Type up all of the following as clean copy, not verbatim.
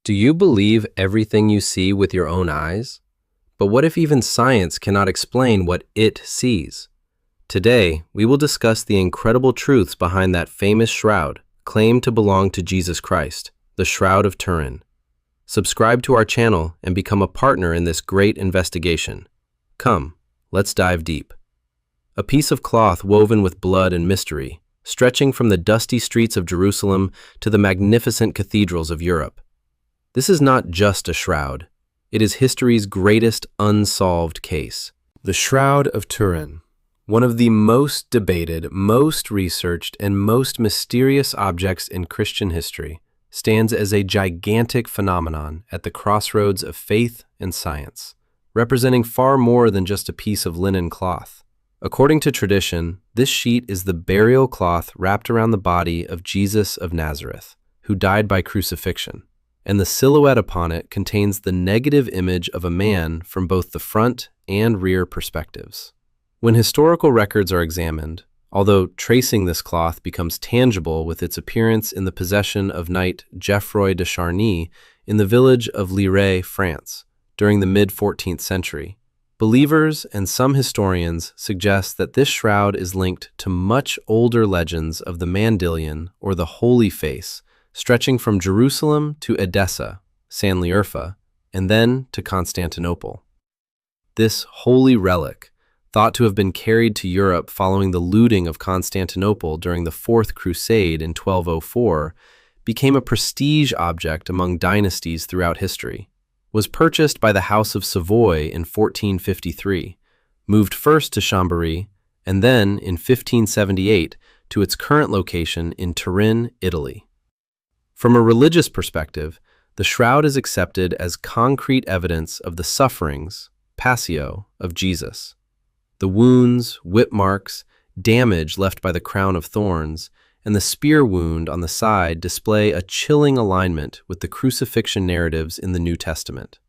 Do you believe everything you see with your own eyes? But what if even science cannot explain what it sees? Today, we will discuss the incredible truths behind that famous shroud claimed to belong to Jesus Christ, the Shroud of Turin. Subscribe to our channel and become a partner in this great investigation. Come, let's dive deep. A piece of cloth woven with blood and mystery, stretching from the dusty streets of Jerusalem to the magnificent cathedrals of Europe. This is not just a shroud. It is history's greatest unsolved case. The Shroud of Turin, one of the most debated, most researched, and most mysterious objects in Christian history, stands as a gigantic phenomenon at the crossroads of faith and science, representing far more than just a piece of linen cloth. According to tradition, this sheet is the burial cloth wrapped around the body of Jesus of Nazareth, who died by crucifixion, and the silhouette upon it contains the negative image of a man from both the front and rear perspectives. When historical records are examined, although tracing this cloth becomes tangible with its appearance in the possession of Knight Geoffroy de Charny in the village of Lirey, France, during the mid-14th century, believers and some historians suggest that this shroud is linked to much older legends of the Mandylion, or the Holy Face, stretching from Jerusalem to Edessa, Sanlierfa, and then to Constantinople. This holy relic, thought to have been carried to Europe following the looting of Constantinople during the Fourth Crusade in 1204, became a prestige object among dynasties throughout history, was purchased by the House of Savoy in 1453, moved first to Chambéry, and then in 1578 to its current location in Turin, Italy. From a religious perspective, the shroud is accepted as concrete evidence of the sufferings, passio, of Jesus. The wounds, whip marks, damage left by the crown of thorns, and the spear wound on the side display a chilling alignment with the crucifixion narratives in the New Testament.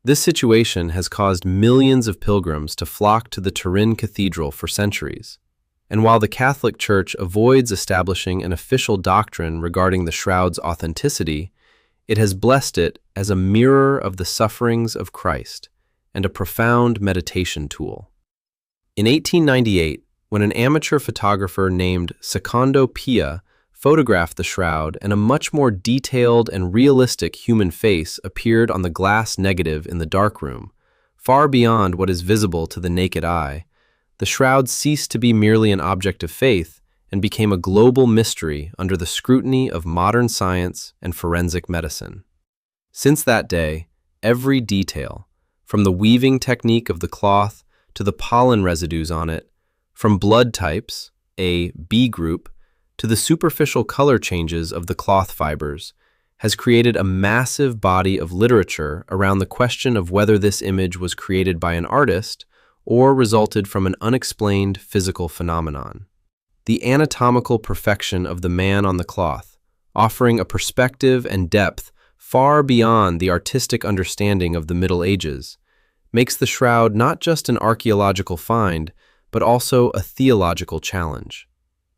This situation has caused millions of pilgrims to flock to the Turin Cathedral for centuries. And while the Catholic Church avoids establishing an official doctrine regarding the shroud's authenticity, it has blessed it as a mirror of the sufferings of Christ and a profound meditation tool. In 1898, when an amateur photographer named Secondo Pia photographed the shroud and a much more detailed and realistic human face appeared on the glass negative in the darkroom, far beyond what is visible to the naked eye, the shroud ceased to be merely an object of faith and became a global mystery under the scrutiny of modern science and forensic medicine. Since that day, every detail, from the weaving technique of the cloth to the pollen residues on it, from blood types, A, B group, to the superficial color changes of the cloth fibers, has created a massive body of literature around the question of whether this image was created by an artist or resulted from an unexplained physical phenomenon. The anatomical perfection of the man on the cloth, offering a perspective and depth far beyond the artistic understanding of the Middle Ages, makes the shroud not just an archaeological find, but also a theological challenge.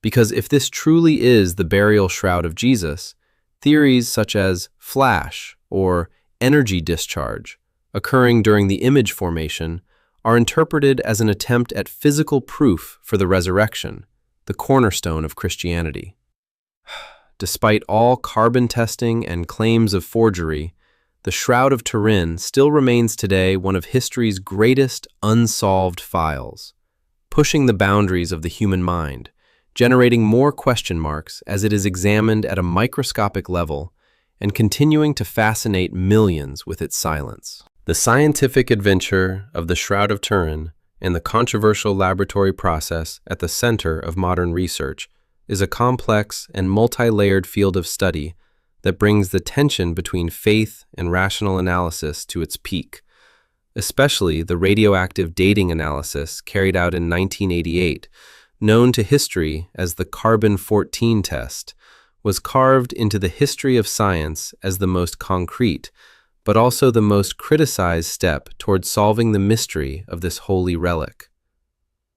Because if this truly is the burial shroud of Jesus, theories such as flash or energy discharge occurring during the image formation are interpreted as an attempt at physical proof for the resurrection, the cornerstone of Christianity. Despite all carbon testing and claims of forgery, the Shroud of Turin still remains today one of history's greatest unsolved files, pushing the boundaries of the human mind, generating more question marks as it is examined at a microscopic level and continuing to fascinate millions with its silence. The scientific adventure of the Shroud of Turin and the controversial laboratory process at the center of modern research is a complex and multi-layered field of study that brings the tension between faith and rational analysis to its peak. Especially the radioactive dating analysis carried out in 1988, known to history as the carbon-14 test, was carved into the history of science as the most concrete, but also the most criticized step toward solving the mystery of this holy relic.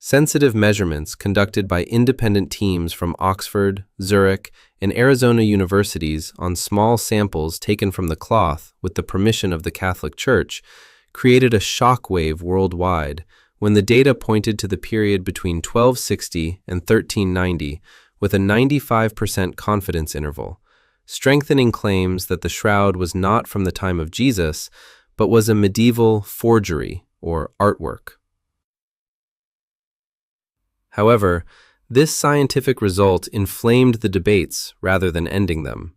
Sensitive measurements conducted by independent teams from Oxford, Zurich, and Arizona universities on small samples taken from the cloth with the permission of the Catholic Church created a shockwave worldwide when the data pointed to the period between 1260 and 1390 with a 95% confidence interval, strengthening claims that the shroud was not from the time of Jesus, but was a medieval forgery or artwork. However, this scientific result inflamed the debates rather than ending them.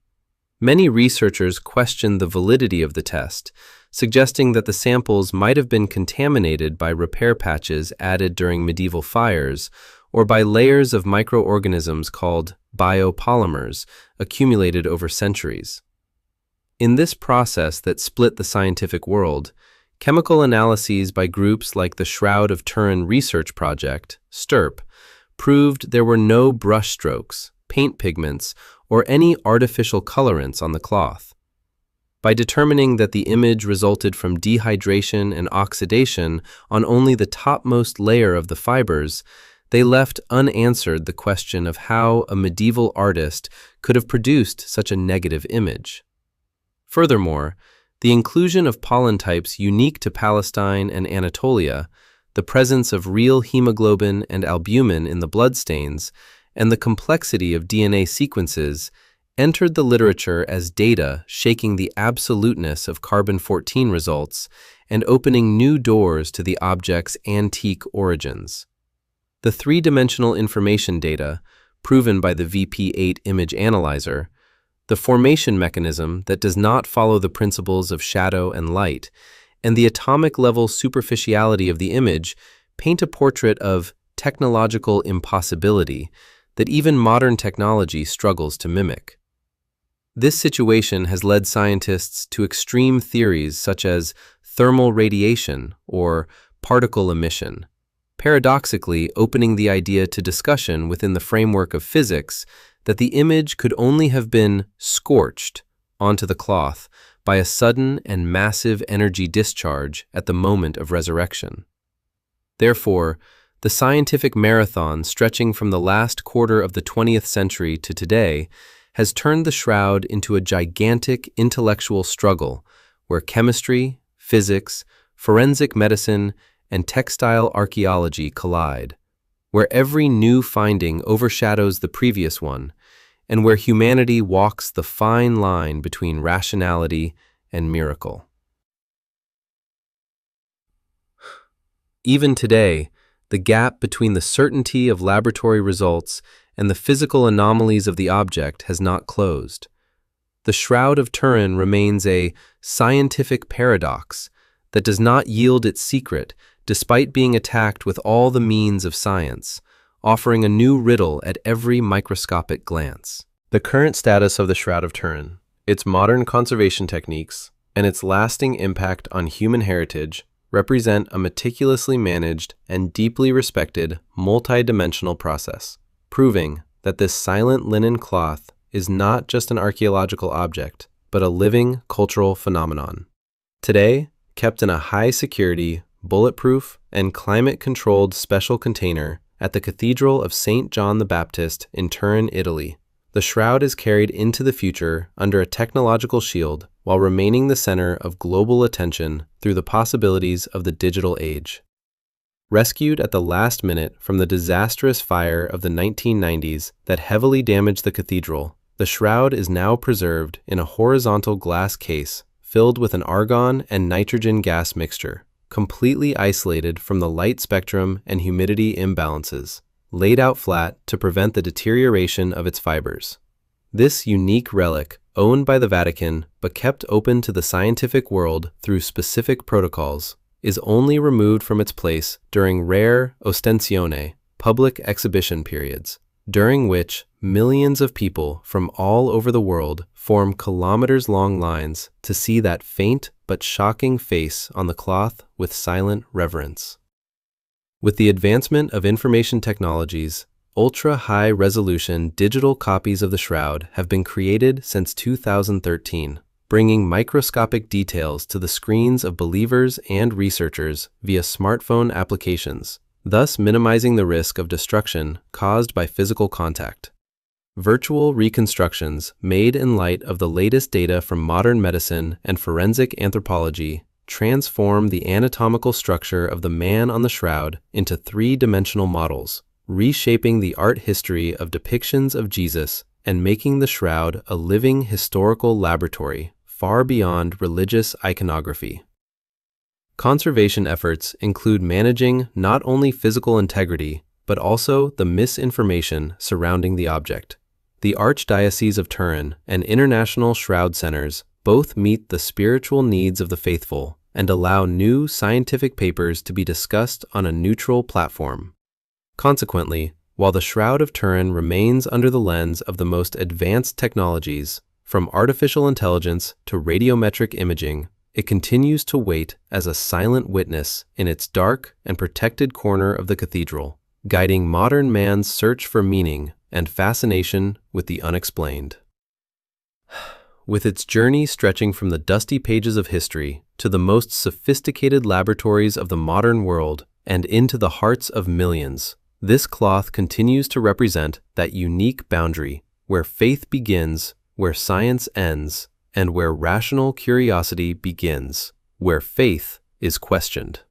Many researchers questioned the validity of the test, suggesting that the samples might have been contaminated by repair patches added during medieval fires or by layers of microorganisms called biopolymers accumulated over centuries. In this process that split the scientific world, chemical analyses by groups like the Shroud of Turin Research Project, STURP, proved there were no brushstrokes, paint pigments, or any artificial colorants on the cloth. By determining that the image resulted from dehydration and oxidation on only the topmost layer of the fibers, they left unanswered the question of how a medieval artist could have produced such a negative image. Furthermore, the inclusion of pollen types unique to Palestine and Anatolia, the presence of real hemoglobin and albumin in the bloodstains, and the complexity of DNA sequences entered the literature as data shaking the absoluteness of carbon-14 results and opening new doors to the object's antique origins. The three-dimensional information data, proven by the VP8 image analyzer, the formation mechanism that does not follow the principles of shadow and light, and the atomic-level superficiality of the image paint a portrait of technological impossibility that even modern technology struggles to mimic. This situation has led scientists to extreme theories such as thermal radiation or particle emission, paradoxically opening the idea to discussion within the framework of physics that the image could only have been scorched onto the cloth by a sudden and massive energy discharge at the moment of resurrection. Therefore, the scientific marathon stretching from the last quarter of the 20th century to today has turned the shroud into a gigantic intellectual struggle where chemistry, physics, forensic medicine, and textile archaeology collide, where every new finding overshadows the previous one, and where humanity walks the fine line between rationality and miracle. Even today, the gap between the certainty of laboratory results and the physical anomalies of the object has not closed. The Shroud of Turin remains a scientific paradox that does not yield its secret despite being attacked with all the means of science, offering a new riddle at every microscopic glance. The current status of the Shroud of Turin, its modern conservation techniques, and its lasting impact on human heritage represent a meticulously managed and deeply respected multi-dimensional process, proving that this silent linen cloth is not just an archaeological object, but a living cultural phenomenon. Today, kept in a high-security, bulletproof, and climate-controlled special container at the Cathedral of St. John the Baptist in Turin, Italy, the shroud is carried into the future under a technological shield while remaining the center of global attention through the possibilities of the digital age. Rescued at the last minute from the disastrous fire of the 1990s that heavily damaged the cathedral, the shroud is now preserved in a horizontal glass case filled with an argon and nitrogen gas mixture, completely isolated from the light spectrum and humidity imbalances, laid out flat to prevent the deterioration of its fibers. This unique relic, owned by the Vatican but kept open to the scientific world through specific protocols, is only removed from its place during rare ostensione, public exhibition periods, during which millions of people from all over the world form kilometers-long lines to see that faint but shocking face on the cloth with silent reverence. With the advancement of information technologies, ultra-high-resolution digital copies of the shroud have been created since 2013, bringing microscopic details to the screens of believers and researchers via smartphone applications, thus minimizing the risk of destruction caused by physical contact. Virtual reconstructions made in light of the latest data from modern medicine and forensic anthropology transform the anatomical structure of the man on the shroud into three-dimensional models, reshaping the art history of depictions of Jesus and making the shroud a living historical laboratory far beyond religious iconography. Conservation efforts include managing not only physical integrity, but also the misinformation surrounding the object. The Archdiocese of Turin and international shroud centers both meet the spiritual needs of the faithful and allow new scientific papers to be discussed on a neutral platform. Consequently, while the Shroud of Turin remains under the lens of the most advanced technologies, from artificial intelligence to radiometric imaging, it continues to wait as a silent witness in its dark and protected corner of the cathedral, guiding modern man's search for meaning and fascination with the unexplained. With its journey stretching from the dusty pages of history to the most sophisticated laboratories of the modern world and into the hearts of millions, this cloth continues to represent that unique boundary where faith begins, where science ends, and where rational curiosity begins, where faith is questioned.